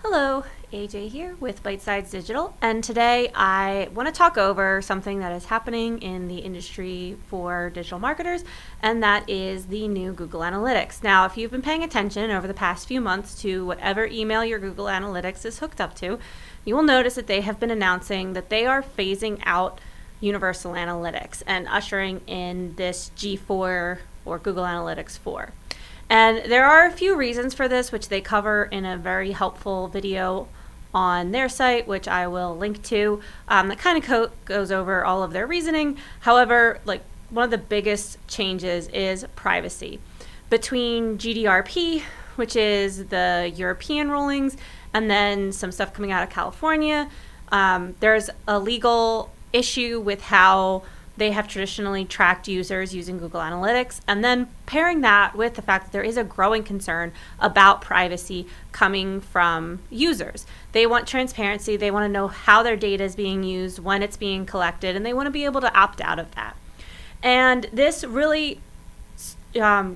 Hello, AJ here with Bite Sides Digital, and today I want to talk over something that is happening in the industry for digital marketers, and that is the new Google Analytics. Now, if you've been paying attention over the past few months to whatever email your Google Analytics is hooked up to, you will notice that they have been announcing that they are phasing out Universal Analytics and ushering in this G4 or Google Analytics 4. And there are a few reasons for this, which they cover in a very helpful video on their site, which I will link to, that kind of goes over all of their reasoning. However, one of the biggest changes is privacy. Between GDPR, which is the European rulings, and then some stuff coming out of California, there's a legal issue with how they have traditionally tracked users using Google Analytics, and then pairing that with the fact that there is a growing concern about privacy coming from users. They want transparency, they want to know how their data is being used, when it's being collected, and they want to be able to opt out of that. And this really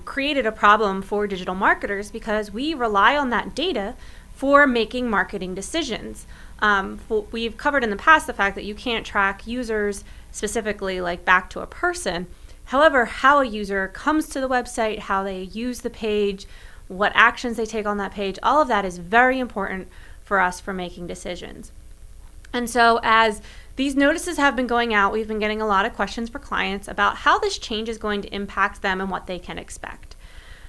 created a problem for digital marketers because we rely on that data for making marketing decisions. We've covered in the past the fact that you can't track users specifically back to a person. However, how a user comes to the website, how they use the page, what actions they take on that page, all of that is very important for us for making decisions. And so as these notices have been going out, we've been getting a lot of questions for clients about how this change is going to impact them and what they can expect.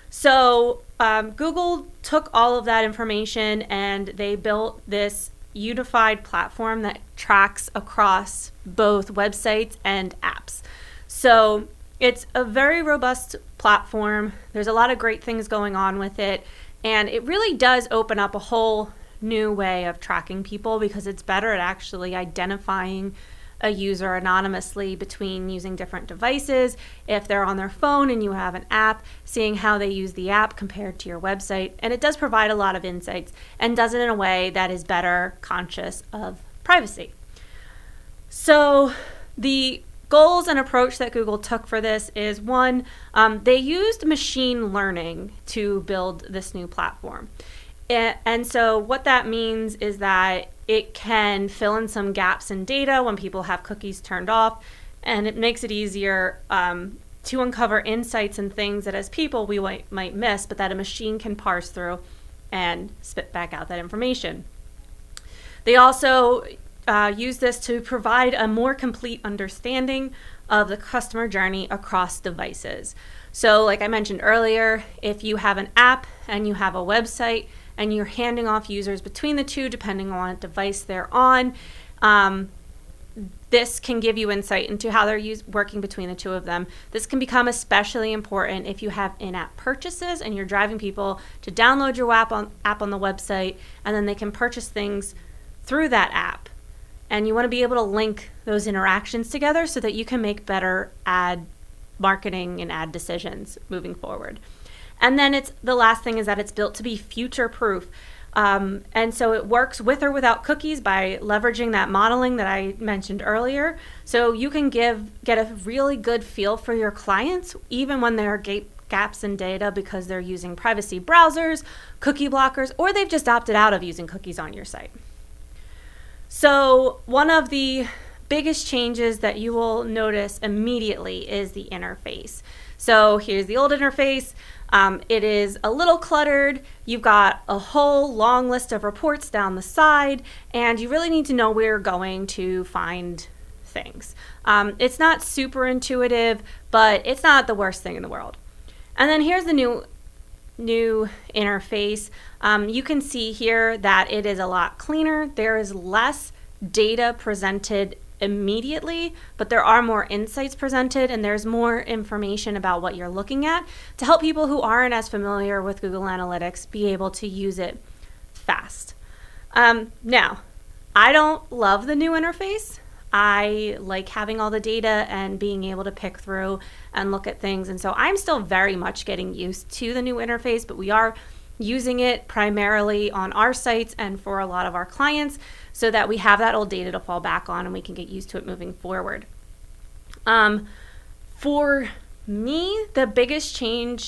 So Google took all of that information and they built this unified platform that tracks across both websites and apps. So it's a very robust platform. There's a lot of great things going on with it, and it really does open up a whole new way of tracking people because it's better at actually identifying a user anonymously between using different devices. If they're on their phone and you have an app, seeing how they use the app compared to your website. And it does provide a lot of insights and does it in a way that is better conscious of privacy. So the goals and approach that Google took for this is one, they used machine learning to build this new platform. And so what that means is that it can fill in some gaps in data when people have cookies turned off, and it makes it easier to uncover insights and things that as people we might miss, but that a machine can parse through and spit back out that information. They also use this to provide a more complete understanding of the customer journey across devices. So like I mentioned earlier, if you have an app and you have a website, and you're handing off users between the two depending on what device they're on. This can give you insight into how they're working between the two of them. This can become especially important if you have in-app purchases and you're driving people to download your app on the website, and then they can purchase things through that app. And you want to be able to link those interactions together so that you can make better ad marketing and ad decisions moving forward. And then the last thing is that it's built to be future-proof. And so it works with or without cookies by leveraging that modeling that I mentioned earlier. So you can get a really good feel for your clients, even when there are gaps in data because they're using privacy browsers, cookie blockers, or they've just opted out of using cookies on your site. So one of the biggest changes that you will notice immediately is the interface. So here's the old interface. It is a little cluttered. You've got a whole long list of reports down the side, and you really need to know where you're going to find things. It's not super intuitive, but it's not the worst thing in the world. And then here's the new interface. You can see here that it is a lot cleaner. There is less data presented immediately, but there are more insights presented and there's more information about what you're looking at to help people who aren't as familiar with Google Analytics be able to use it fast. Now, I don't love the new interface. I like having all the data and being able to pick through and look at things, and so I'm still very much getting used to the new interface, but we are using it primarily on our sites and for a lot of our clients so that we have that old data to fall back on and we can get used to it moving forward. For me, the biggest thing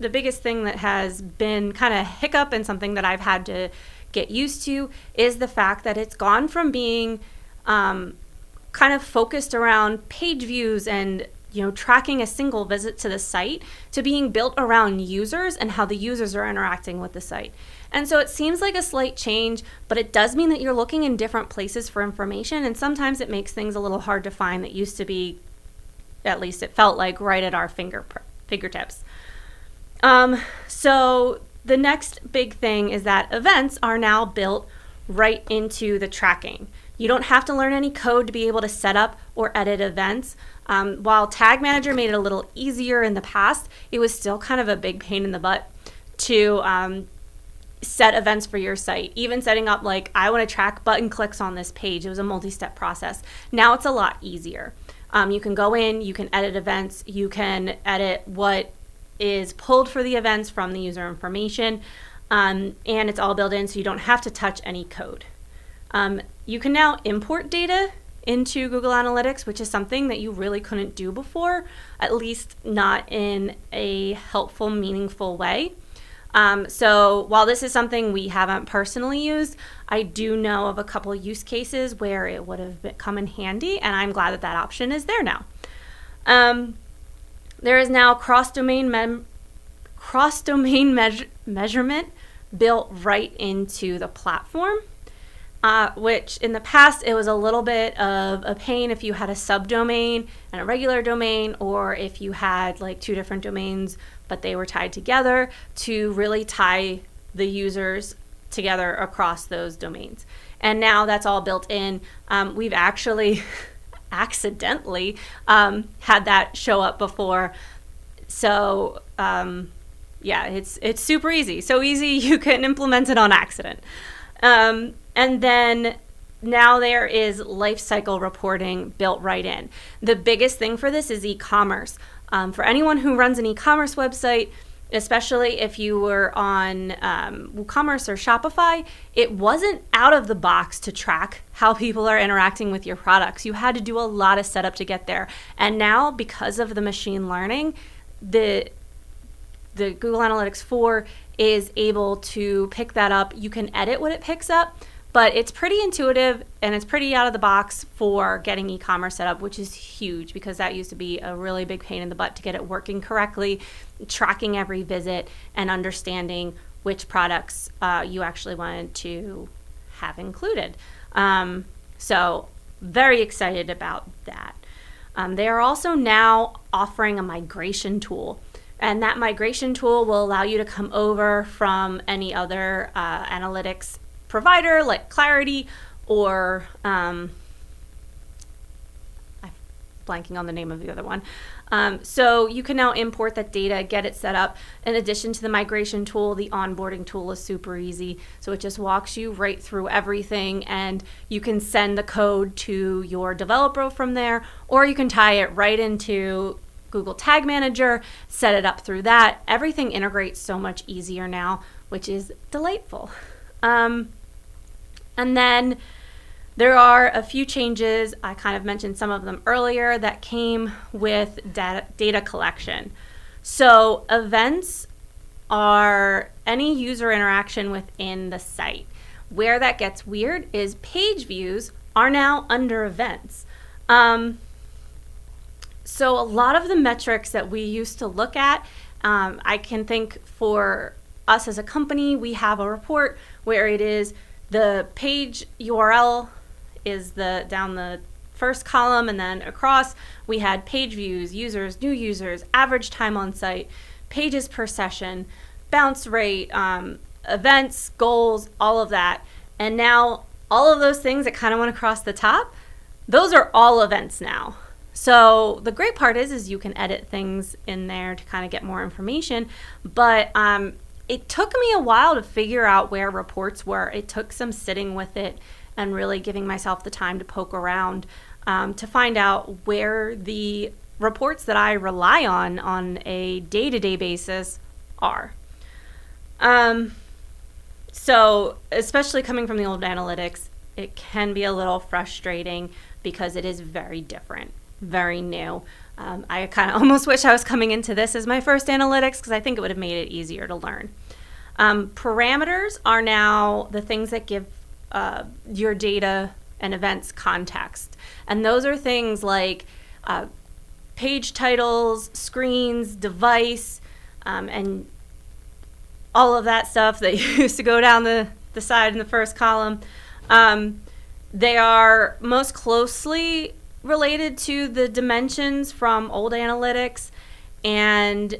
that has been kind of hiccup and something that I've had to get used to is the fact that it's gone from being kind of focused around page views and tracking a single visit to the site to being built around users and how the users are interacting with the site. And so it seems like a slight change, but it does mean that you're looking in different places for information, and sometimes it makes things a little hard to find that used to be, at least it felt like, right at our fingertips. So the next big thing is that events are now built right into the tracking. You don't have to learn any code to be able to set up or edit events. While Tag Manager made it a little easier in the past, it was still kind of a big pain in the butt to set events for your site. Even setting up, like, I want to track button clicks on this page. It was a multi-step process. Now it's a lot easier. You can go in, you can edit events, you can edit what is pulled for the events from the user information, and it's all built in so you don't have to touch any code. You can now import data into Google Analytics, which is something that you really couldn't do before, at least not in a helpful, meaningful way. So while this is something we haven't personally used, I do know of a couple use cases where it would have come in handy, and I'm glad that that option is there now. There is now cross-domain measurement built right into the platform. Which in the past, it was a little bit of a pain if you had a subdomain and a regular domain, or if you had like two different domains, but they were tied together, to really tie the users together across those domains. And now that's all built in. We've actually accidentally had that show up before. So yeah, it's super easy. So easy you can implement it on accident. And then now there is lifecycle reporting built right in. The biggest thing for this is e-commerce. For anyone who runs an e-commerce website, especially if you were on WooCommerce or Shopify, it wasn't out of the box to track how people are interacting with your products. You had to do a lot of setup to get there. And now, because of the machine learning, the Google Analytics 4 is able to pick that up. You can edit what it picks up, but it's pretty intuitive and it's pretty out of the box for getting e-commerce set up, which is huge because that used to be a really big pain in the butt to get it working correctly, tracking every visit and understanding which products you actually wanted to have included. So very excited about that. They are also now offering a migration tool. And that migration tool will allow you to come over from any other analytics provider like Clarity or I'm blanking on the name of the other one. So you can now import that data, get it set up. In addition to the migration tool, the onboarding tool is super easy. So it just walks you right through everything, and you can send the code to your developer from there, or you can tie it right into Google Tag Manager, set it up through that. Everything integrates so much easier now, which is delightful. And then there are a few changes, I kind of mentioned some of them earlier, that came with data collection. So events are any user interaction within the site. Where that gets weird is page views are now under events. So a lot of the metrics that we used to look at, I can think for us as a company, we have a report where it is the page URL is down the first column, and then across we had page views, users, new users, average time on site, pages per session, bounce rate, events, goals, all of that. And now all of those things that kind of went across the top, those are all events now. So the great part is you can edit things in there to kind of get more information, but it took me a while to figure out where reports were. It took some sitting with it and really giving myself the time to poke around to find out where the reports that I rely on a day-to-day basis are. So especially coming from the old analytics, it can be a little frustrating because it is very different, very new. I kind of almost wish I was coming into this as my first analytics because I think it would have made it easier to learn. Parameters are now the things that give your data and events context. And those are things like page titles, screens, device, and all of that stuff that used to go down the side in the first column. They are most closely related to the dimensions from old analytics, and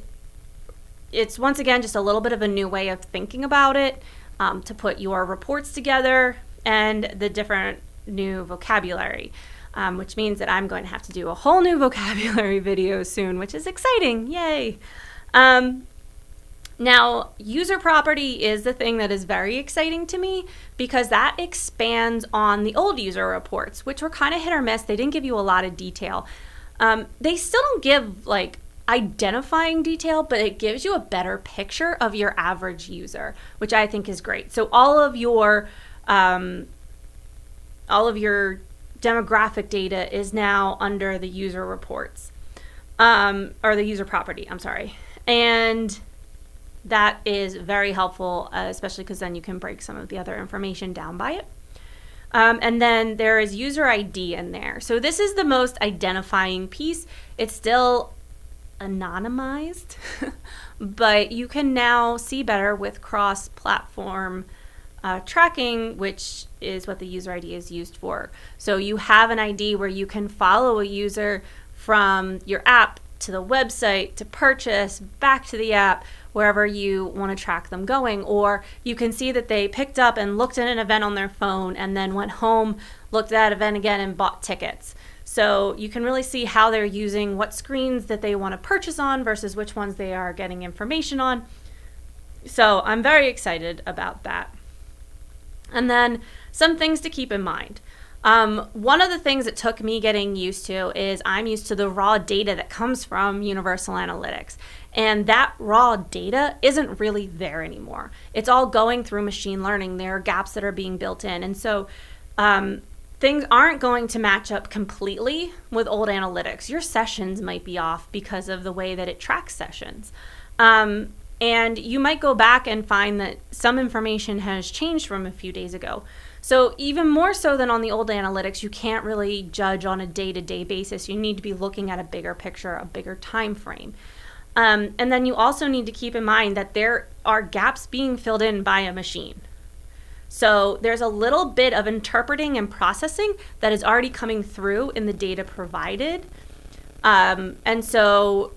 it's once again just a little bit of a new way of thinking about it, to put your reports together and the different new vocabulary, which means that I'm going to have to do a whole new vocabulary video soon, which is exciting. Yay! Now, user property is the thing that is very exciting to me because that expands on the old user reports, which were kind of hit or miss. They didn't give you a lot of detail. They still don't give like identifying detail, but it gives you a better picture of your average user, which I think is great. So all of your demographic data is now under the user reports, or the user property, I'm sorry. And that is very helpful, especially because then you can break some of the other information down by it. And then there is user ID in there. So this is the most identifying piece. It's still anonymized, but you can now see better with cross-platform tracking, which is what the user ID is used for. So you have an ID where you can follow a user from your app to the website, to purchase, back to the app, wherever you want to track them going. Or you can see that they picked up and looked at an event on their phone and then went home, looked at that event again, and bought tickets. So you can really see how they're using what screens that they want to purchase on versus which ones they are getting information on. So I'm very excited about that. And then some things to keep in mind. One of the things that took me getting used to is I'm used to the raw data that comes from Universal Analytics. And that raw data isn't really there anymore. It's all going through machine learning. There are gaps that are being built in. And so things aren't going to match up completely with old analytics. Your sessions might be off because of the way that it tracks sessions. And you might go back and find that some information has changed from a few days ago. So even more so than on the old analytics, you can't really judge on a day-to-day basis. You need to be looking at a bigger picture, a bigger time frame. And then you also need to keep in mind that there are gaps being filled in by a machine. So there's a little bit of interpreting and processing that is already coming through in the data provided. And so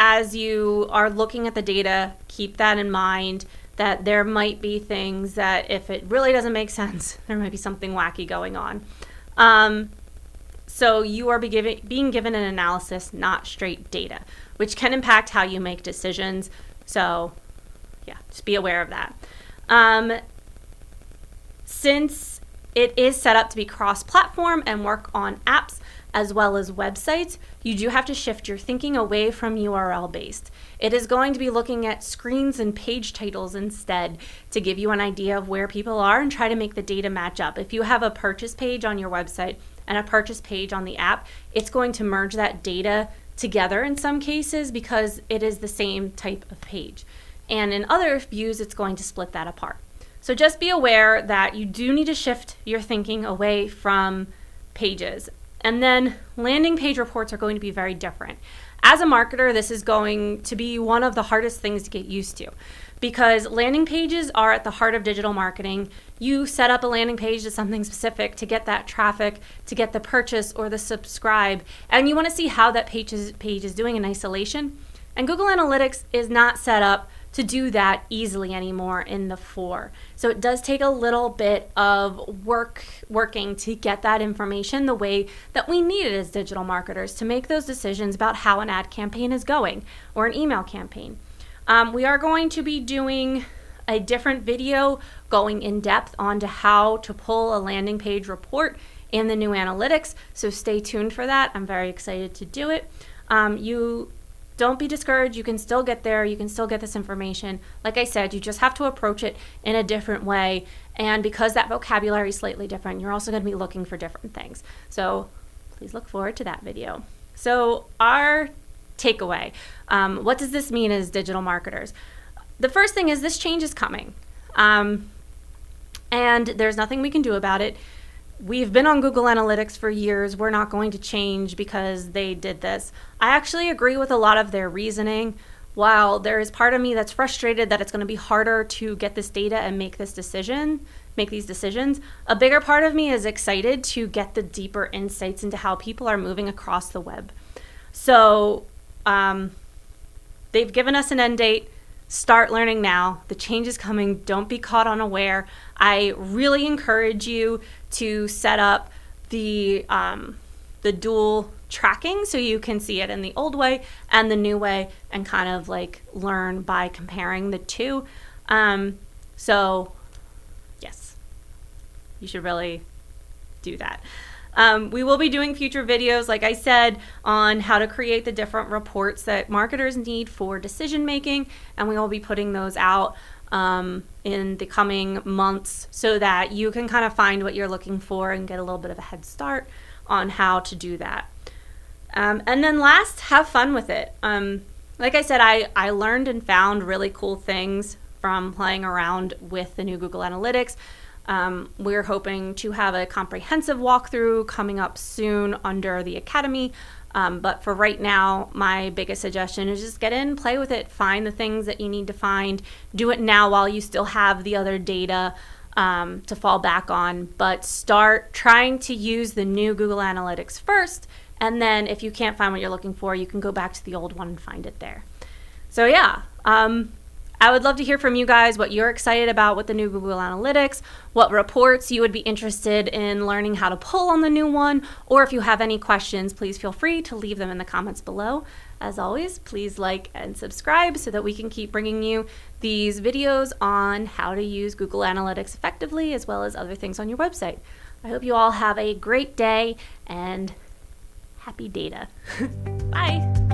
as you are looking at the data, keep that in mind, that there might be things that if it really doesn't make sense, there might be something wacky going on. So you are being given an analysis, not straight data, which can impact how you make decisions. So yeah, just be aware of that. Since it is set up to be cross-platform and work on apps as well as websites, you do have to shift your thinking away from URL-based. It is going to be looking at screens and page titles instead to give you an idea of where people are and try to make the data match up. If you have a purchase page on your website and a purchase page on the app, it's going to merge that data together in some cases because it is the same type of page. And in other views, it's going to split that apart. So just be aware that you do need to shift your thinking away from pages. And then landing page reports are going to be very different. As a marketer, this is going to be one of the hardest things to get used to because landing pages are at the heart of digital marketing. You set up a landing page to something specific to get that traffic, to get the purchase or the subscribe, and you want to see how that page is doing in isolation. And Google Analytics is not set up to do that easily anymore in the 4. So it does take a little bit of working to get that information the way that we need it as digital marketers to make those decisions about how an ad campaign is going or an email campaign. We are going to be doing a different video going in depth onto how to pull a landing page report in the new analytics. So stay tuned for that. I'm very excited to do it. Don't be discouraged. You can still get there. You can still get this information. Like I said, you just have to approach it in a different way. And because that vocabulary is slightly different, you're also going to be looking for different things. So please look forward to that video. So our takeaway, what does this mean as digital marketers? the first thing is this change is coming. And there's nothing we can do about it. We've been on Google Analytics for years. We're not going to change because they did this. I actually agree with a lot of their reasoning. While there is part of me that's frustrated that it's going to be harder to get this data and make these decisions, a bigger part of me is excited to get the deeper insights into how people are moving across the web. So they've given us an end date. Start learning now. The change is coming. Don't be caught unaware. I really encourage you to set up the dual tracking so you can see it in the old way and the new way and kind of like learn by comparing the two. So yes, you should really do that. We will be doing future videos, like I said, on how to create the different reports that marketers need for decision making, and we will be putting those out in the coming months so that you can kind of find what you're looking for and get a little bit of a head start on how to do that. And then last, have fun with it. Like I said, I learned and found really cool things from playing around with the new Google Analytics. We're hoping to have a comprehensive walkthrough coming up soon under the Academy. But for right now, my biggest suggestion is just get in, play with it, find the things that you need to find, do it now while you still have the other data to fall back on, but start trying to use the new Google Analytics first. And then if you can't find what you're looking for, you can go back to the old one and find it there. So yeah, I would love to hear from you guys what you're excited about with the new Google Analytics, what reports you would be interested in learning how to pull on the new one, or if you have any questions, please feel free to leave them in the comments below. As always, please like and subscribe so that we can keep bringing you these videos on how to use Google Analytics effectively, as well as other things on your website. I hope you all have a great day and happy data. Bye.